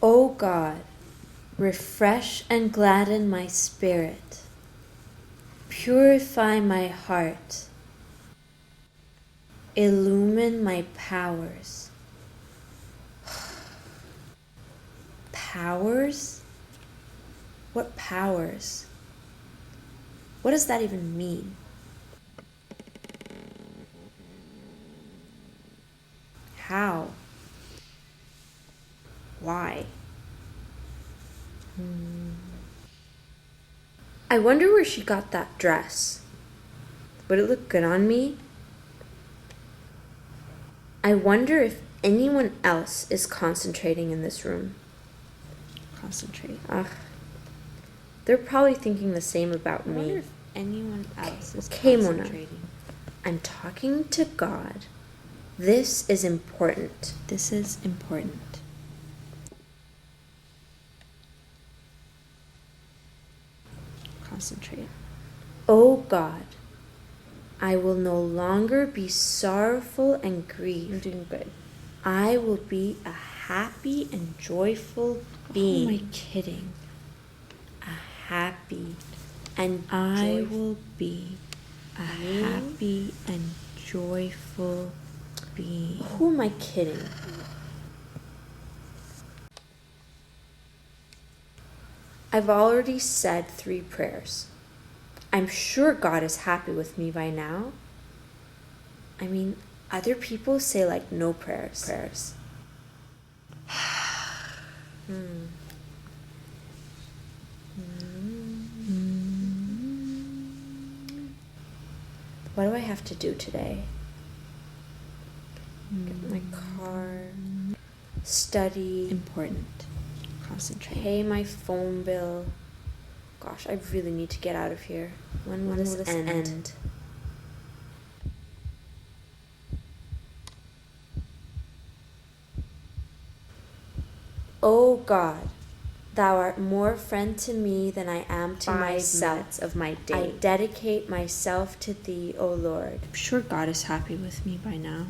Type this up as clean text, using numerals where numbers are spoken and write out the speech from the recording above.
O God, refresh and gladden my spirit. Purify my heart. Illumine my powers. Powers? What powers? What does that even mean? How? Why? I wonder where she got that dress. Would it look good on me? I wonder if anyone else is concentrating in this room. Concentrate. They're probably thinking the same about me. I wonder if anyone else is Okay, concentrating. Mona. I'm talking to God. This is important. This is important. Concentrate. O God, I will no longer be sorrowful and grieved. You're doing good. I will be a happy and joyful being. Who am I kidding? A happy and I will be a happy and joyful being. Who am I kidding? I've already said 3 prayers. I'm sure God is happy with me by now. I mean, other people say like no prayers. What do I have to do today? Get my car, study, Important. Concentrate. pay my phone bill. Gosh, I really need to get out of here. When will this end? O God, Thou art more friend to me than I am to 5 myself. minutes of my day. I dedicate myself to Thee, O Lord. I'm sure God is happy with me by now.